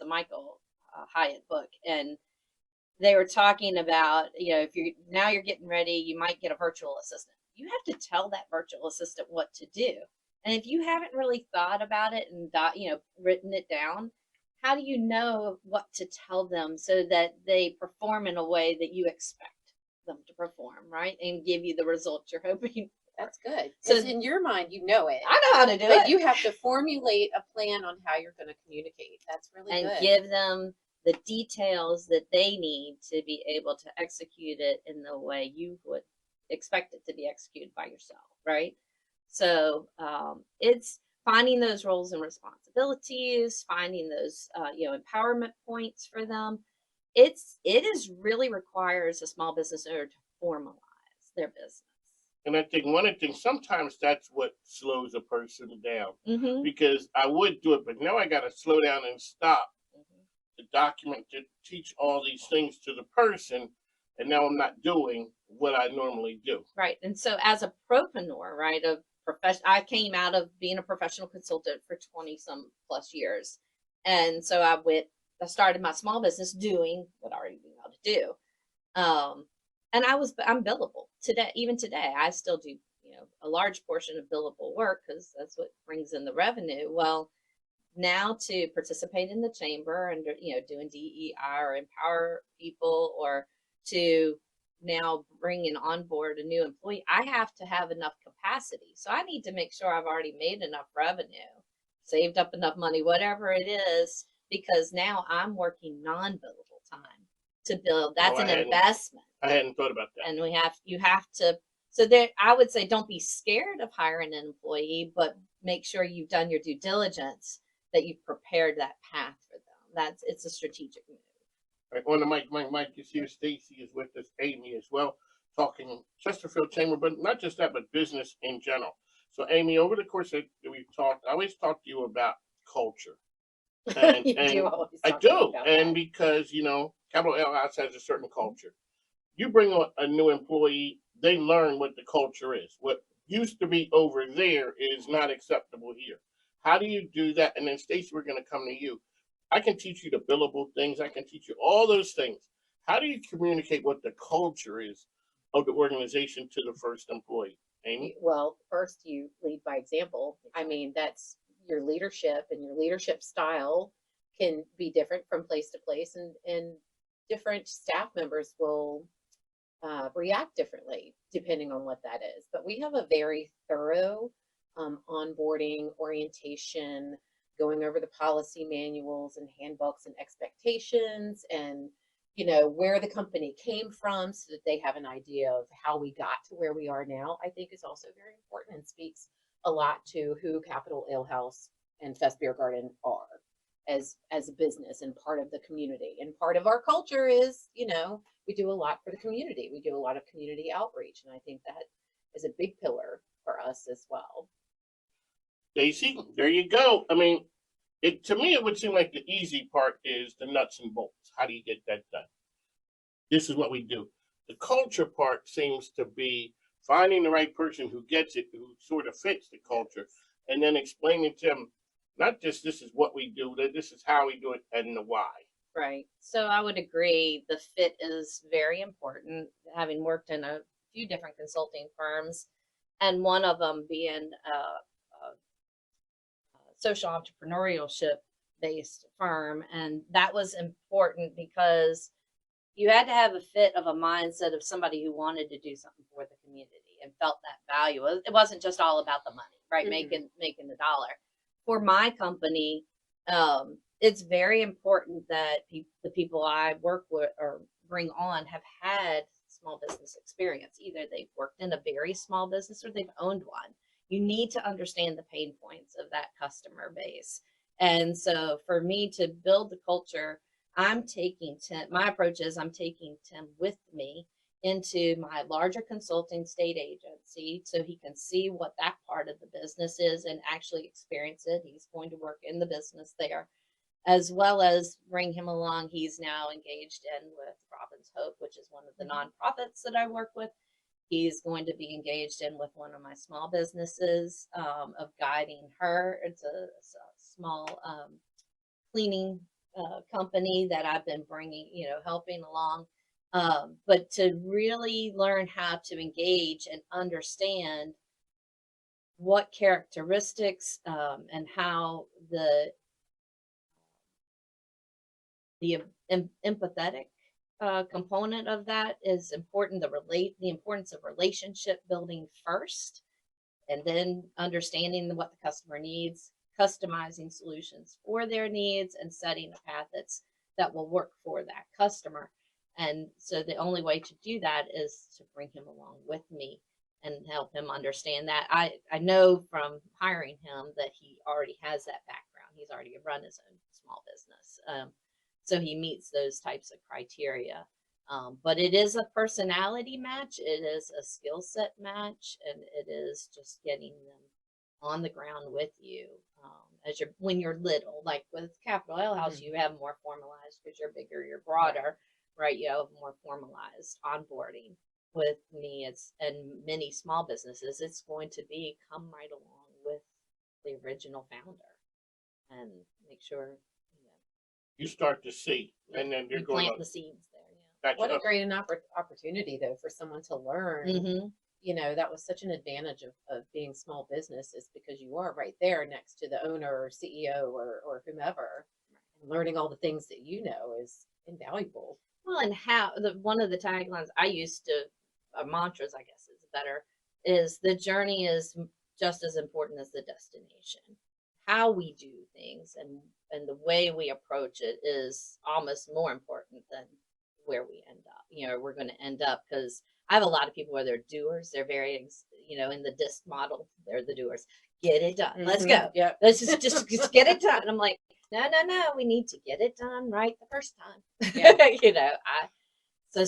Michael Hyatt book, and they were talking about, if you're getting ready, you might get a virtual assistant. You have to tell that virtual assistant what to do. And if you haven't really thought about it and written it down, how do you know what to tell them so that they perform in a way that you expect them to perform, right? And give you the results you're hoping. That's good. So in your mind, you know it. I know how to do it. But you have to formulate a plan on how you're going to communicate. That's really good. And give them the details that they need to be able to execute it in the way you would expect it to be executed by yourself, right? So it's finding those roles and responsibilities, finding those empowerment points for them. It is really requires a small business owner to formalize their business. And I think one of the things, sometimes that's what slows a person down, Mm-hmm. because I would do it, but now I got to slow down and stop the document to teach all these things to the person, and now I'm not doing what I normally do. Right. And so as a propreneur, right, I came out of being a professional consultant for 20 some plus years. And so I started my small business doing what I already knew how to do. And I'm billable today. Even today, I still do, a large portion of billable work because that's what brings in the revenue. Well, now to participate in the chamber and, doing DEI or empower people, or to now bring in on board a new employee, I have to have enough capacity. So I need to make sure I've already made enough revenue, saved up enough money, whatever it is, because now I'm working non-billable time to build. That's an investment. I hadn't thought about that. And you have to, so there, I would say, don't be scared of hiring an employee, but make sure you've done your due diligence, that you've prepared that path for them. It's a strategic move. Right, on the mic is here. Stacie is with us. Amy as well, talking Chesterfield Chamber, but not just that, but business in general. So, Amy, over the course that we've talked, I always talk to you about culture. And I do, and because Capital L House has a certain culture. You bring on a new employee, they learn what the culture is. What used to be over there is not acceptable here. How do you do that? And then, Stacie, we're going to come to you. I can teach you the billable things. I can teach you all those things. How do you communicate what the culture is of the organization to the first employee? Amy? Well, first you lead by example. I mean, that's your leadership, and your leadership style can be different from place to place, and different staff members will react differently depending on what that is. But we have a very thorough onboarding orientation, going over the policy manuals and handbooks and expectations, and where the company came from, so that they have an idea of how we got to where we are now. I think is also very important and speaks a lot to who Capital Ale House and Fest Beer Garden are as a business and part of the community. And part of our culture is, we do a lot for the community. We do a lot of community outreach, and I think that is a big pillar for us as well. Stacie, there you go. I mean, to me, it would seem like the easy part is the nuts and bolts. How do you get that done? This is what we do. The culture part seems to be finding the right person who gets it, who sort of fits the culture, and then explaining to them, not just this is what we do, that this is how we do it, and the why. Right. So I would agree. The fit is very important, having worked in a few different consulting firms, and one of them being social entrepreneurship based firm. And that was important because you had to have a fit of a mindset of somebody who wanted to do something for the community and felt that value. It wasn't just all about the money, right? Mm-hmm. Making the dollar. For my company, it's very important that the people I work with or bring on have had small business experience. Either they've worked in a very small business or they've owned one. You need to understand the pain points of that customer base. And so for me to build the culture, I'm taking Tim with me into my larger consulting state agency so he can see what that part of the business is and actually experience it. He's going to work in the business there, as well as bring him along. He's now engaged in with Robin's Hope, which is one of the nonprofits that I work with. He's going to be engaged in with one of my small businesses of guiding her. It's a small cleaning company that I've been bringing, helping along. But to really learn how to engage and understand what characteristics and how the empathetic component of that is important. The importance of relationship building first, and then understanding what the customer needs, customizing solutions for their needs, and setting a path that will work for that customer. And so the only way to do that is to bring him along with me and help him understand that. I know from hiring him that he already has that background. He's already run his own small business. So he meets those types of criteria. But it is a personality match. It is a skill set match, and it is just getting them on the ground with you. When you're little, like with Capital Ale House, you have more formalized because you're bigger, you're broader, right? You have more formalized onboarding. With me, and many small businesses, it's going to be come right along with the original founder and make sure You start to see, and then you're you going plant the seeds there. What a great opportunity though for someone to learn. Mm-hmm. That was such an advantage of being small business, is because you are right there next to the owner or CEO or whomever. And learning all the things that is invaluable. Well, and one of the taglines I used to, mantras, I guess is better, is the journey is just as important as the destination. How we do things and the way we approach it is almost more important than where we end up. We're going to end up, because I have a lot of people where they're doers. They're very, in the DISC model, they're the doers. Get it done. Let's go. Yeah. Let's just get it done. And I'm like, no. We need to get it done right the first time. Yeah. So